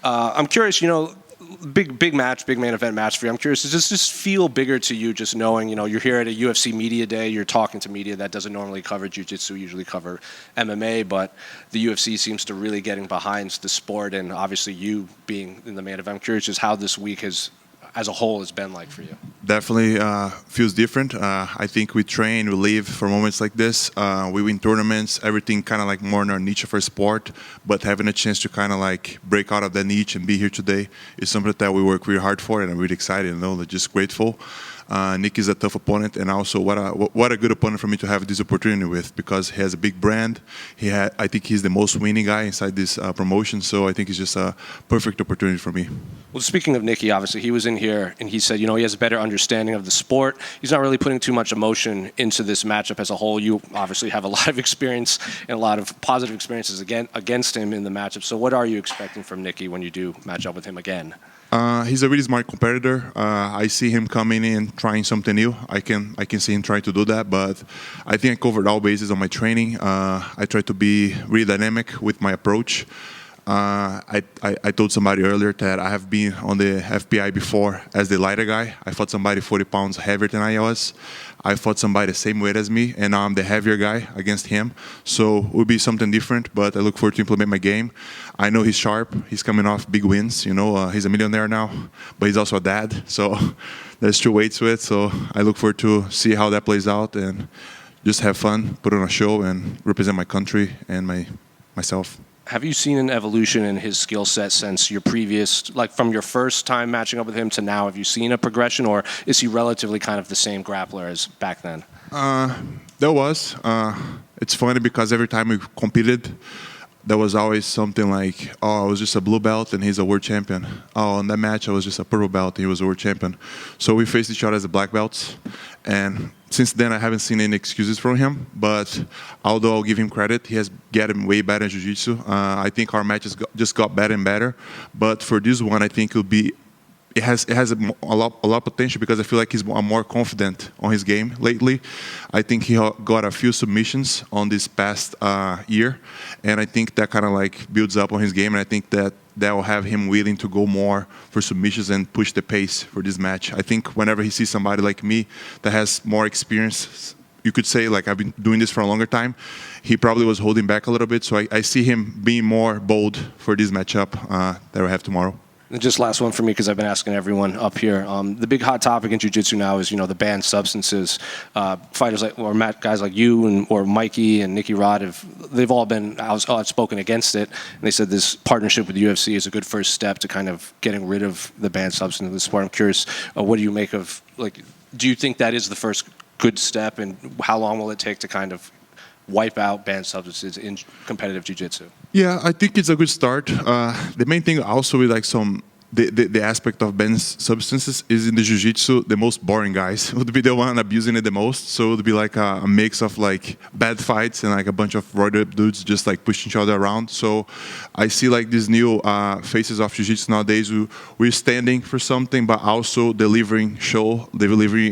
I'm curious, big match, big main event match for you. I'm curious, does this just feel bigger to you just knowing, you're here at a UFC media day, you're talking to media that doesn't normally cover jiu-jitsu, usually cover MMA, but the UFC seems to really getting behind the sport, and obviously you being in the main event. I'm curious just how this week as a whole has been like for you. Definitely feels different. I think we train, we live for moments like this. We win tournaments, everything kind of like more in our niche of our sport, but having a chance to kind of like break out of that niche and be here today is something that we work really hard for, and I'm really excited, just grateful. Nick is a tough opponent, and also what a good opponent for me to have this opportunity with, because he has a big brand. I think he's the most winning guy inside this promotion, so I think it's just a perfect opportunity for me. Well, speaking of Nicky, obviously he was in here and he said, he has a better understanding of the sport. He's not really putting too much emotion into this matchup as a whole. You obviously have a lot of experience and a lot of positive experiences against him in the matchup. So what are you expecting from Nicky when you do match up with him again? He's a really smart competitor. I see him coming in trying something new. I can see him trying to do that, but I think I covered all bases on my training. I try to be really dynamic with my approach. I told somebody earlier that I have been on the FPI before as the lighter guy. I fought somebody 40 pounds heavier than I was. I fought somebody the same weight as me, and now I'm the heavier guy against him. So it will be something different, but I look forward to implement my game. I know he's sharp. He's coming off big wins. He's a millionaire now, but he's also a dad. So there's two weights to it. So I look forward to see how that plays out and just have fun, put on a show, and represent my country and myself. Have you seen an evolution in his skill set since your previous, like from your first time matching up with him to now? Have you seen a progression, or is he relatively kind of the same grappler as back then? There was. It's funny because every time we competed, there was always something like, I was just a blue belt and he's a world champion. In that match, I was just a purple belt and he was a world champion. So we faced each other as the black belts. And since then, I haven't seen any excuses from him. But although I'll give him credit, he has gotten way better in jiu-jitsu. I think our matches just got better and better. But for this one, I think it has a lot of potential, because I feel like he's more confident on his game lately. I think he got a few submissions on this past year, and I think that kind of like builds up on his game, and I think that will have him willing to go more for submissions and push the pace for this match. I think whenever he sees somebody like me that has more experience, you could say, like, I've been doing this for a longer time, he probably was holding back a little bit, so I see him being more bold for this matchup that we have tomorrow. And just last one for me, because I've been asking everyone up here. The big hot topic in jiu-jitsu now is, the banned substances. Fighters guys like you or Mikey and Nicky Rod they've all been outspoken against it. And they said this partnership with the UFC is a good first step to kind of getting rid of the banned substance in the sport. I'm curious, what do you make of, do you think that is the first good step, and how long will it take to kind of wipe out banned substances in competitive jiu-jitsu? Yeah, I think it's a good start. The main thing also with the aspect of banned substances is in the jiu-jitsu, the most boring guys would be the one abusing it the most. So it would be like a mix of like bad fights and like a bunch of roided up dudes just like pushing each other around. So I see like these new faces of jiu-jitsu nowadays. We're standing for something, but also delivering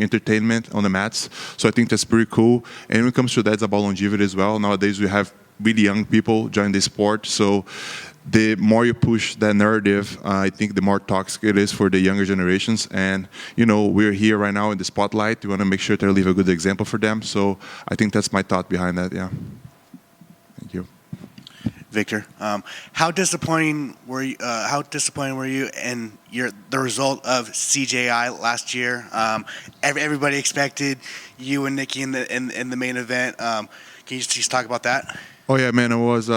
entertainment on the mats. So I think that's pretty cool. And when it comes to that, it's about longevity as well. Nowadays we have really young people join the sport, so the more you push that narrative, I think the more toxic it is for the younger generations. And we're here right now in the spotlight. We want to make sure to leave a good example for them. So I think that's my thought behind that. Yeah. Thank you, Victor. How disappointing were you? In the result of CJI last year? Everybody expected you and Nicky in the main event. Can you just talk about that? Oh yeah, man, it was.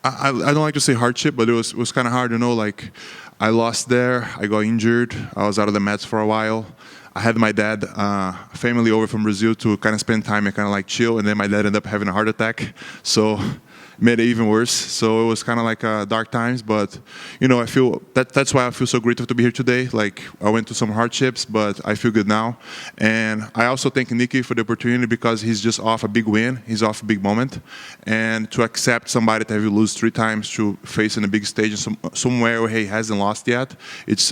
I don't like to say hardship, but it was kind of hard. Like I lost there. I got injured. I was out of the mats for a while. I had my dad, family over from Brazil to kind of spend time and kind of like chill, and then my dad ended up having a heart attack. So made it even worse. So it was kind of like dark times, but I feel that's why I feel so grateful to be here today. Like I went through some hardships, but I feel good now. And I also thank Nicky for the opportunity, because he's just off a big win. He's off a big moment, and to accept somebody that you lose 3 times to face in a big stage somewhere where he hasn't lost yet,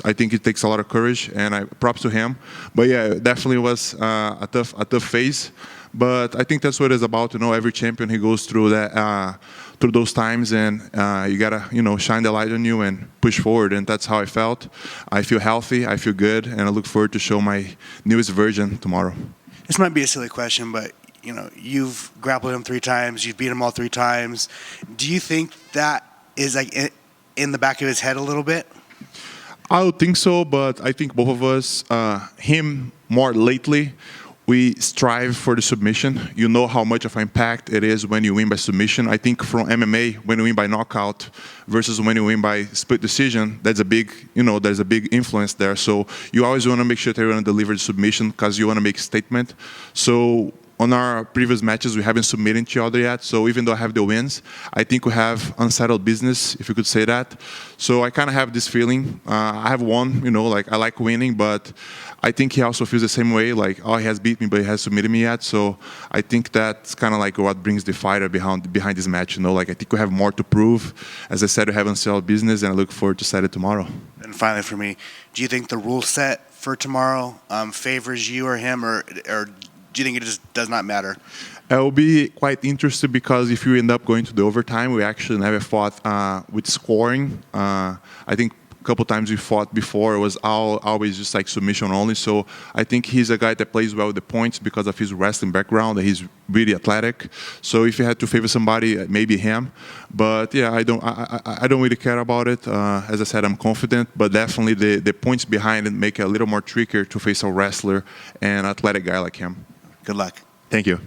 I think it takes a lot of courage, and props to him. But yeah, it definitely was a tough phase. But I think that's what it's about. Every champion, he goes through that through those times, and you gotta, shine the light on you and push forward. And that's how I felt. I feel healthy, I feel good, and I look forward to show my newest version tomorrow. This might be a silly question, but you've grappled him 3 times, you've beat him all 3 times. Do you think that is like in the back of his head a little bit? I would think so, but I think both of us, him more lately, we strive for the submission. You know how much of an impact it is when you win by submission. I think from MMA, when you win by knockout versus when you win by split decision, there's a big influence there. So you always want to make sure that you're going to deliver the submission because you want to make a statement. So on our previous matches, we haven't submitted each other yet. So even though I have the wins, I think we have unsettled business, if you could say that. So I kind of have this feeling. I have won, I like winning, but I think he also feels the same way, like, he has beat me, but he hasn't submitted me yet. So I think that's kind of like what brings the fighter behind this match. I think we have more to prove. As I said, we have unsettled business, and I look forward to set it tomorrow. And finally, for me, do you think the rule set for tomorrow favors you or him, or do you think it just does not matter? I will be quite interested because if you end up going to the overtime, we actually never fought with scoring. I think a couple times we fought before, it was always just like submission only. So I think he's a guy that plays well with the points because of his wrestling background, and he's really athletic. So if you had to favor somebody, maybe him. But yeah, I don't really care about it. As I said, I'm confident, but definitely the points behind it make it a little more trickier to face a wrestler and athletic guy like him. Good luck. Thank you.